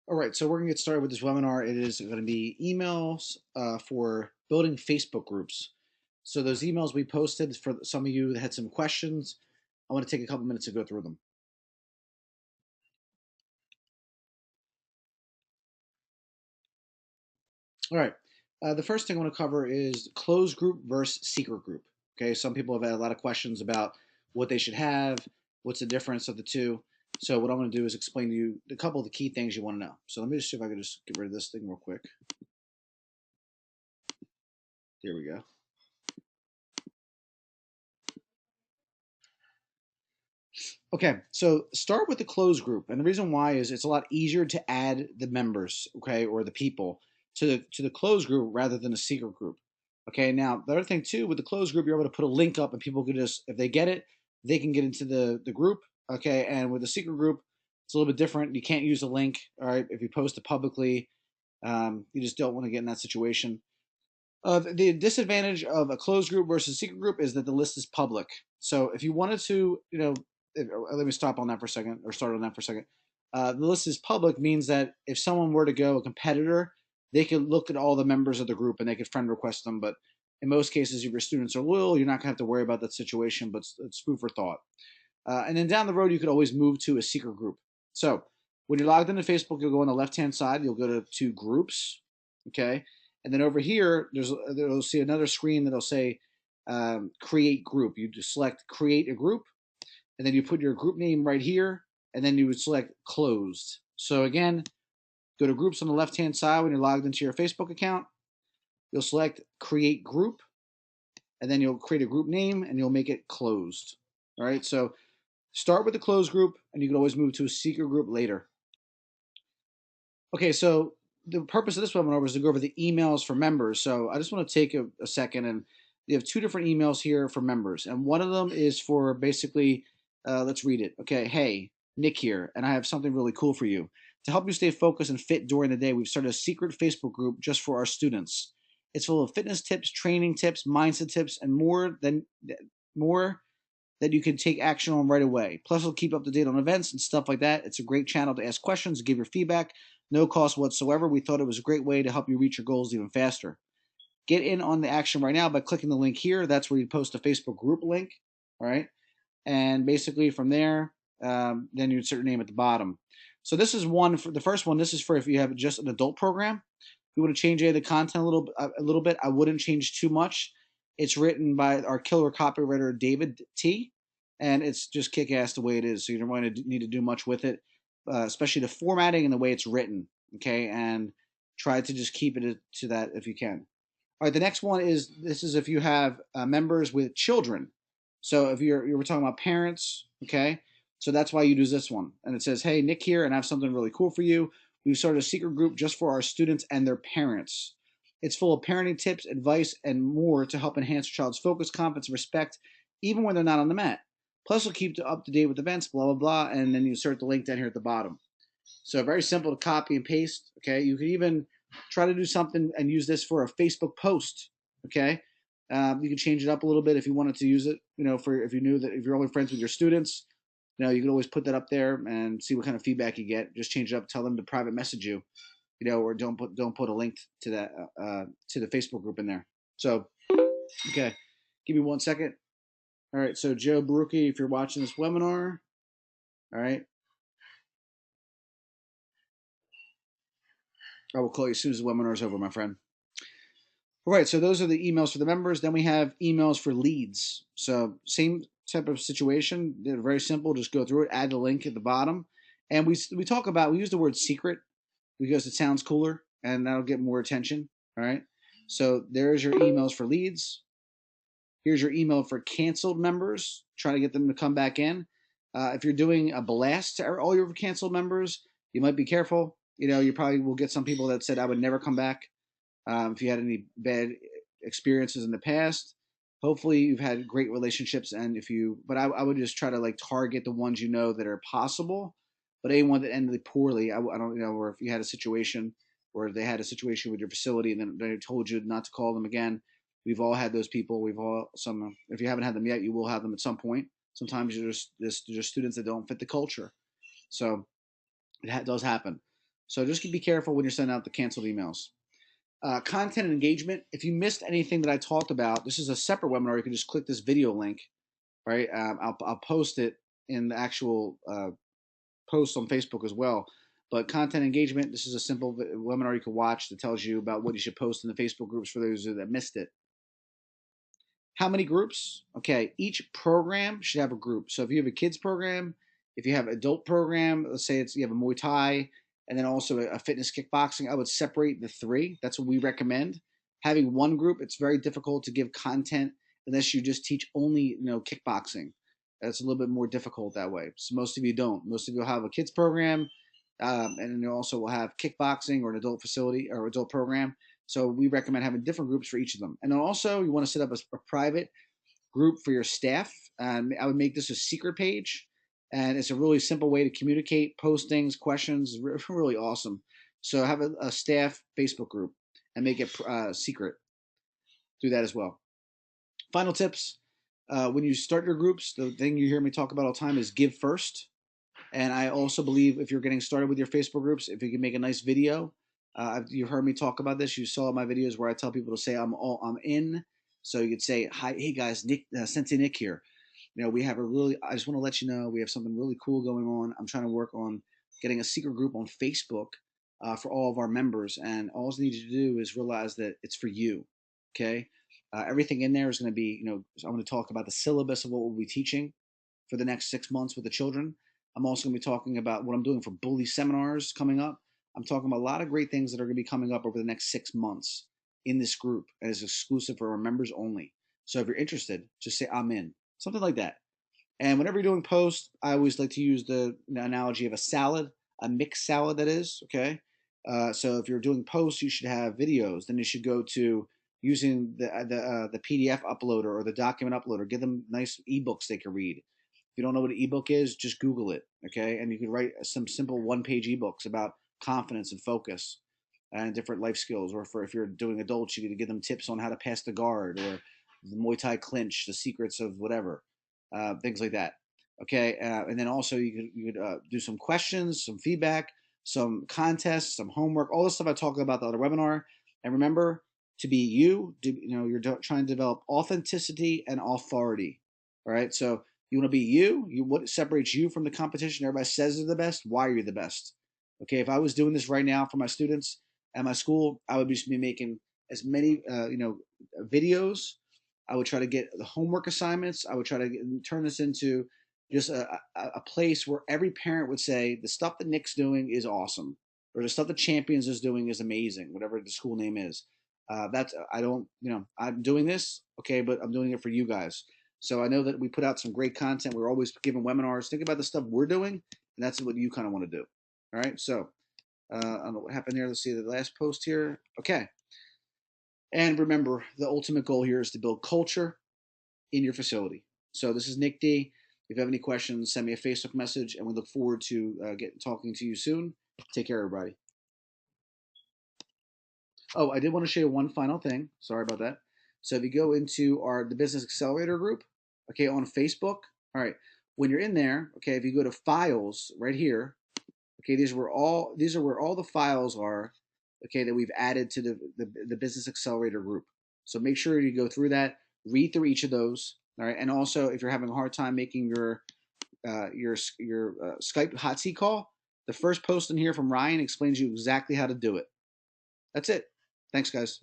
All right, so we're going to get started with this webinar. It is going to be emails for building Facebook groups. So those emails we posted for some of you that had some questions, I want to take a couple minutes to go through them. All right, the first thing I want to cover is closed group versus secret group. Okay, some people have had a lot of questions about what they should have, what's the difference of the two. So what I'm going to do is explain to you a couple of the key things you want to know. So let me just see if I can just get rid of this thing real quick. There we go. Okay, so start with the closed group, and the reason why is it's a lot easier to add the members, okay, or the people to the closed group rather than a secret group. Okay, now the other thing too with the closed group, you're able to put a link up, and people can just, if they get it, they can get into the group. Okay, and with the secret group, it's a little bit different. You can't use a link. All right, if you post it publicly, you just don't want to get in that situation. The disadvantage of a closed group versus a secret group is that the list is public. So if you wanted to, let me stop on that for a second, or start on that for a second. The list is public means that if someone were to go a competitor, they could look at all the members of the group and they could friend request them. But in most cases, if your students are loyal, you're not going to have to worry about that situation. But it's food for thought. And then down the road, you could always move to a secret group. So when you're logged into Facebook, you'll go on the left-hand side. You'll go to groups, okay? And then over here, you'll see another screen that'll say create group. You just select create a group, and then you put your group name right here, and then you would select closed. So again, go to groups on the left-hand side when you're logged into your Facebook account. You'll select create group, and then you'll create a group name, and you'll make it closed. All right, so start with the closed group, and you can always move to a secret group later. Okay, so the purpose of this webinar was to go over the emails for members. So I just want to take a second, and you have two different emails here for members. And one of them is for basically, let's read it. Okay, hey, Nick here, and I have something really cool for you. To help you stay focused and fit during the day, we've started a secret Facebook group just for our students. It's full of fitness tips, training tips, mindset tips, and more that you can take action on right away. Plus, it'll keep up to date on events and stuff like that. It's a great channel to ask questions, give your feedback, no cost whatsoever. We thought it was a great way to help you reach your goals even faster. Get in on the action right now by clicking the link here. That's where you post a Facebook group link, all right? And basically from there, then you insert your name at the bottom. So this is one for the first one. This is for if you have just an adult program. If you want to change any of the content a little bit, I wouldn't change too much. It's written by our killer copywriter David T, and it's just kick-ass the way it is. So you don't want to need to do much with it, especially the formatting and the way it's written. Okay, and try to just keep it to that if you can. All right, the next one is this is if you have members with children. So if we're talking about parents, okay, so that's why you do this one. And it says, hey, Nick here, and I have something really cool for you. We've started a secret group just for our students and their parents. It's full of parenting tips, advice, and more to help enhance your child's focus, confidence, and respect, even when they're not on the mat. Plus, we'll keep up to date with events, blah, blah, blah, and then you insert the link down here at the bottom. So very simple to copy and paste, okay? You could even try to do something and use this for a Facebook post, okay? You can change it up a little bit if you wanted to use it, for if you knew that if you're only friends with your students, you can always put that up there and see what kind of feedback you get. Just change it up, tell them to private message you, or don't put a link to that to the Facebook group in there. So, okay, give me 1 second. All right, so Joe Baruki, if you're watching this webinar, all right, I will call you as soon as the webinar is over, my friend. All right, so those are the emails for the members. Then we have emails for leads. So same type of situation. They're very simple. Just go through it, add the link at the bottom. And we use the word secret because it sounds cooler and that'll get more attention. All right. So there's your emails for leads. Here's your email for canceled members. Try to get them to come back in. If you're doing a blast to all your canceled members, you might be careful. You probably will get some people that said, I would never come back. If you had any bad experiences in the past, hopefully you've had great relationships. And but I would just try to target the ones that are possible. But anyone that ended poorly, I don't or if you had a situation or they had a situation with your facility and then they told you not to call them again. We've all had those people. If you haven't had them yet, you will have them at some point. Sometimes they're just students that don't fit the culture. So it does happen. So just be careful when you're sending out the canceled emails. Content and engagement. If you missed anything that I talked about, this is a separate webinar. You can just click this video link, right? I'll post it in the actual post on Facebook as well. But content engagement, this is a simple webinar you can watch that tells you about what you should post in the Facebook groups for those that missed it. How many groups? Okay, each program should have a group. So if you have a kids program, if you have an adult program, let's say you have a Muay Thai, and then also a fitness kickboxing, I would separate the three. That's what we recommend. Having one group, it's very difficult to give content unless you just teach only kickboxing. It's a little bit more difficult that way. So most of you don't. Most of you will have a kids program, and then you also will have kickboxing or an adult facility or adult program. So we recommend having different groups for each of them. And then also you want to set up a private group for your staff. I would make this a secret page, and it's a really simple way to communicate, post things, questions. Really awesome. So have a staff Facebook group and make it secret. Do that as well. Final tips. When you start your groups, the thing you hear me talk about all the time is give first. And I also believe if you're getting started with your Facebook groups, if you can make a nice video, you've heard me talk about this. You saw my videos where I tell people to say I'm in. So you could say, "Hi, hey guys, Nick, Sensei Nick here. We have I just want to let you know we have something really cool going on. I'm trying to work on getting a secret group on Facebook for all of our members, and all you need to do is realize that it's for you. Okay, everything in there is going to be, I'm going to talk about the syllabus of what we'll be teaching for the next 6 months with the children. I'm also going to be talking about what I'm doing for bully seminars coming up. I'm talking about a lot of great things that are going to be coming up over the next 6 months in this group, and it's exclusive for our members only. So if you're interested, just say I'm in, something like that. And whenever you're doing posts, I always like to use the analogy of a salad, a mixed salad that is, okay? So if you're doing posts, you should have videos. Then you should go to using the PDF uploader or the document uploader. Give them nice ebooks they can read. If you don't know what an ebook is, just Google it, okay? And you can write some simple one-page ebooks about confidence and focus and different life skills. Or if you're doing adults, you can give them tips on how to pass the guard or the Muay Thai clinch, the secrets of whatever, things like that. Okay, and then also you could do some questions, some feedback, some contests, some homework, all the stuff I talked about the other webinar. And remember to be you. You're trying to develop authenticity and authority. All right, so you want to be you. What separates you from the competition? Everybody says they're the best. Why are you the best? Okay, if I was doing this right now for my students at my school, I would just be making as many videos. I would try to get the homework assignments. I would try to turn this into just a place where every parent would say the stuff that Nick's doing is awesome, or the stuff that Champions is doing is amazing, whatever the school name is. I'm doing this, okay, but I'm doing it for you guys. So I know that we put out some great content. We're always giving webinars. Think about the stuff we're doing, and that's what you kind of want to do. All right. So I don't know what happened here. Let's see the last post here. Okay. And remember, the ultimate goal here is to build culture in your facility. So this is Nick D. If you have any questions, send me a Facebook message, and we look forward to talking to you soon. Take care, everybody. Oh, I did want to show you one final thing. Sorry about that. So if you go into the Business Accelerator group, okay, on Facebook, all right, when you're in there, okay, if you go to Files right here, okay, these are where all the files are, okay, that we've added to the Business Accelerator group. So make sure you go through that, read through each of those, all right, and also if you're having a hard time making your Skype hot seat call, the first post in here from Ryan explains you exactly how to do it. That's it. Thanks, guys.